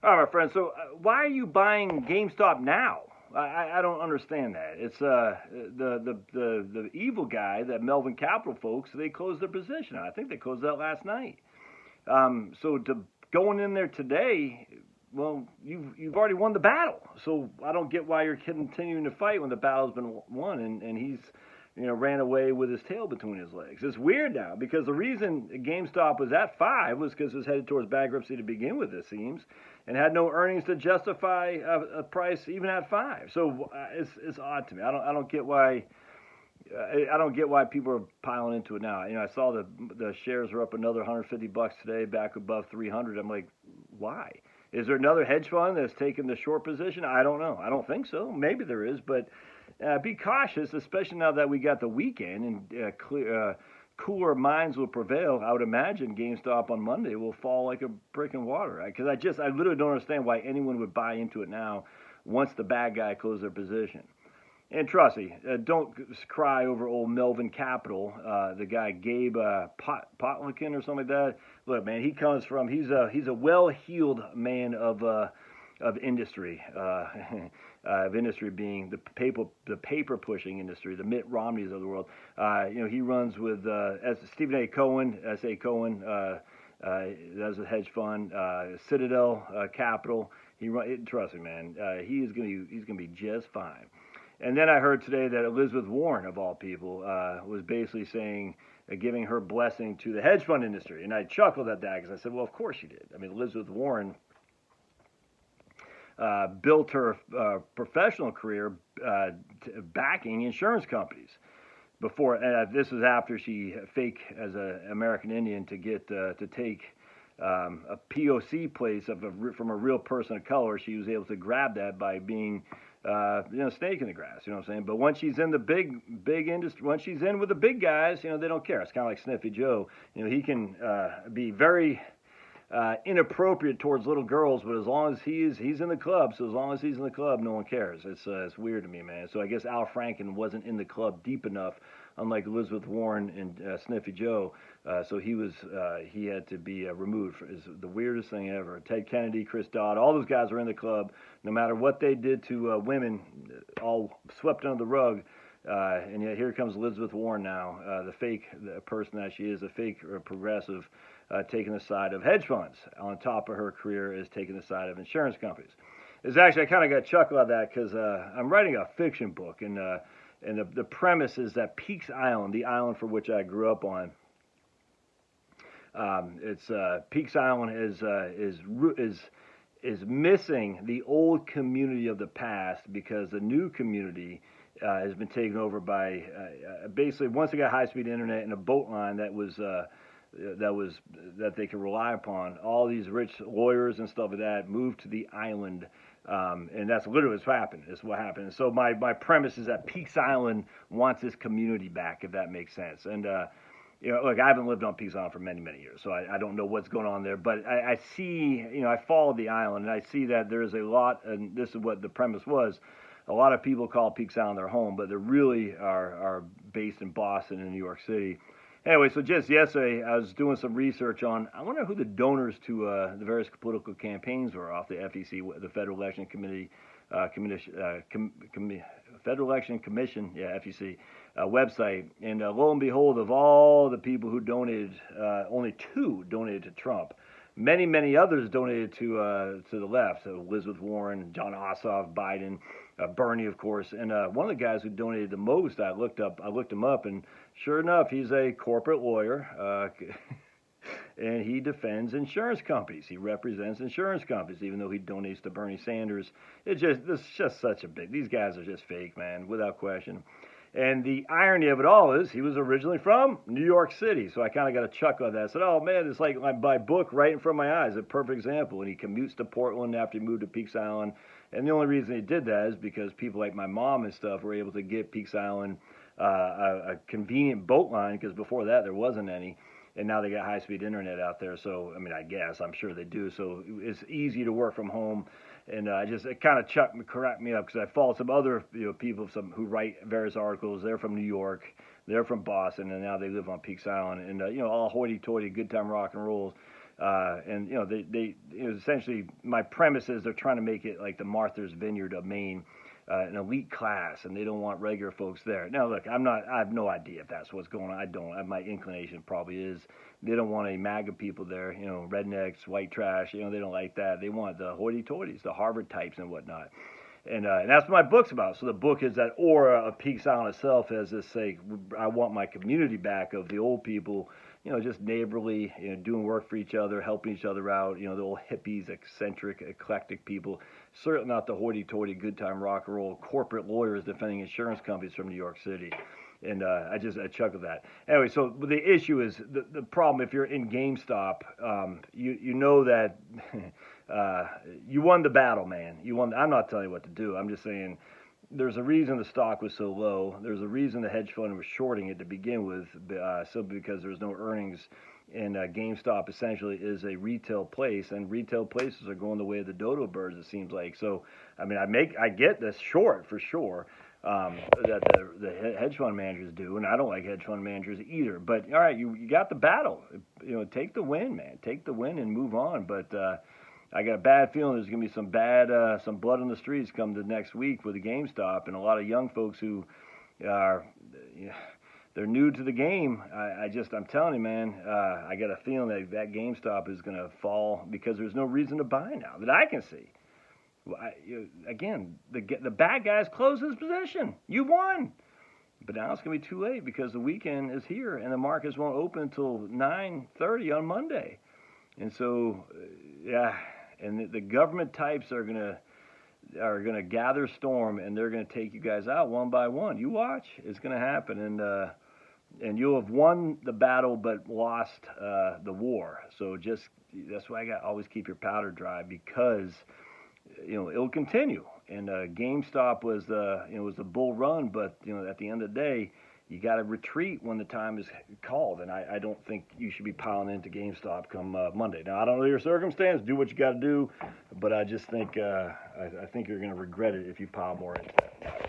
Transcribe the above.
All right, my friend. So, why are you buying GameStop now? I don't understand that. It's the evil guy, that Melvin Capital folks. They closed their position. I think they closed that last night. So to going in there today, well, you've already won the battle. So I don't get why you're continuing to fight when the battle's been won, and he's ran away with his tail between his legs. It's weird now because the reason GameStop was at 5 was because it was headed towards bankruptcy to begin with, it seems, and had no earnings to justify a price even at 5. So it's odd to me. I don't get why. I don't get why people are piling into it now. I saw the shares are up another $150 today, back above 300. I'm like, why? Is there another hedge fund that's taking the short position? I don't know. I don't think so. Maybe there is, but be cautious, especially now that we got the weekend and cooler minds will prevail. I would imagine GameStop on Monday will fall like a brick in water. Because I literally don't understand why anyone would buy into it now once the bad guy closed their position. And trust me, don't cry over old Melvin Capital, the guy Gabe Potlikin or something like that. Look, man, he's a well-heeled man of industry, of industry being the paper pushing industry, the Mitt Romneys of the world. He runs with as Stephen A. Cohen, S.A. Cohen, that's a hedge fund, Citadel Capital. Trust me, man, he's gonna be just fine. And then I heard today that Elizabeth Warren, of all people, was basically saying, giving her blessing to the hedge fund industry. And I chuckled at that because I said, well, of course she did. I mean, Elizabeth Warren built her professional career backing insurance companies. Before this was after she faked as an American Indian to get to take a POC place from a real person of color. She was able to grab that by being snake in the grass. You know what I'm saying? But once she's in the big industry, once she's in with the big guys, they don't care. It's kind of like Sniffy Joe. He can be very inappropriate towards little girls, but as long as he's in the club, so as long as he's in the club, no one cares. It's weird to me, man. So I guess Al Franken wasn't in the club deep enough, unlike Elizabeth Warren and Sniffy Joe. So he had to be removed. It's the weirdest thing ever. Ted Kennedy, Chris Dodd, all those guys were in the club. No matter what they did to women, all swept under the rug. And yet here comes Elizabeth Warren now, the person that she is, a fake progressive, taking the side of hedge funds. On top of her career is taking the side of insurance companies. It's actually, I kind of got a chuckle at that because I'm writing a fiction book, and the premise is that Peaks Island, the island for which I grew up on, it's Peaks Island is missing the old community of the past because the new community has been taken over by basically once they got high-speed internet and a boat line that they could rely upon. All these rich lawyers and stuff like that moved to the island, and that's literally what's happened. It's what happened. And so my premise is that Peaks Island wants this community back, if that makes sense. And look, I haven't lived on Peaks Island for many, many years, so I don't know what's going on there. But I see, I follow the island, and I see that there's a lot, and this is what the premise was. A lot of people call Peaks Island their home, but they really are based in Boston and New York City. Anyway, so just yesterday, I was doing some research on, I wonder who the donors to the various political campaigns were off the FEC, the Federal Election Committee, Federal Election Commission, FEC, website. And lo and behold, of all the people who donated, only 2 donated to Trump. Many, many others donated to the left. So Elizabeth Warren, John Ossoff, Biden, Bernie, of course, and one of the guys who donated the most, I looked him up, and sure enough, he's a corporate lawyer, and he defends insurance companies. He represents insurance companies, even though he donates to Bernie Sanders. It's just such a big. These guys are just fake, man, without question. And the irony of it all is he was originally from New York City, so I kind of got a chuckle at that. I said, oh, man, it's like my book right in front of my eyes, a perfect example. And he commutes to Portland after he moved to Peaks Island. And the only reason he did that is because people like my mom and stuff were able to get Peaks Island a convenient boat line, because before that there wasn't any. And now they got high-speed internet out there, so, I mean, I'm sure they do. So it's easy to work from home. And it kind of cracked me up because I followed some other people who write various articles. They're from New York, they're from Boston, and now they live on Peaks Island. And all hoity-toity, good time rock and roll. And essentially my premise is they're trying to make it like the Martha's Vineyard of Maine, an elite class, and they don't want regular folks there. Now, look, I have no idea if that's what's going on. I don't. My inclination probably is they don't want any MAGA people there. Rednecks, white trash. They don't like that. They want the hoity-toities, the Harvard types and whatnot. And that's what my book's about. So the book is that aura of Peak Island itself as this say, I want my community back of the old people, just neighborly, doing work for each other, helping each other out, the old hippies, eccentric, eclectic people, certainly not the hoity-toity, good time rock and roll corporate lawyers defending insurance companies from New York City. And I chuckled at that. Anyway, so the issue is the problem. If you're in GameStop, you know that you won the battle, man. You won. I'm not telling you what to do. I'm just saying there's a reason the stock was so low. There's a reason the hedge fund was shorting it to begin with, simply because there's no earnings. And GameStop essentially is a retail place, and retail places are going the way of the dodo birds, it seems like. So, I mean, I get this short for sure. That the hedge fund managers do, and I don't like hedge fund managers either. But all right, you got the battle. Take the win, man. Take the win and move on. But I got a bad feeling there's going to be some blood on the streets come to next week with the GameStop, and a lot of young folks who are they're new to the game. I'm telling you, man. I got a feeling that GameStop is going to fall because there's no reason to buy now that I can see. Again, the bad guys closed his position. You won. But now it's going to be too late because the weekend is here and the markets won't open until 9:30 on Monday. And so, and the government types are going to gather storm and they're going to take you guys out one by one. You watch. It's going to happen. And you'll have won the battle but lost the war. So that's why always keep your powder dry because it'll continue. And GameStop was the bull run, but at the end of the day, you got to retreat when the time is called. And I don't think you should be piling into GameStop come Monday. Now I don't know your circumstance. Do what you got to do, but I just think I think you're going to regret it if you pile more into that.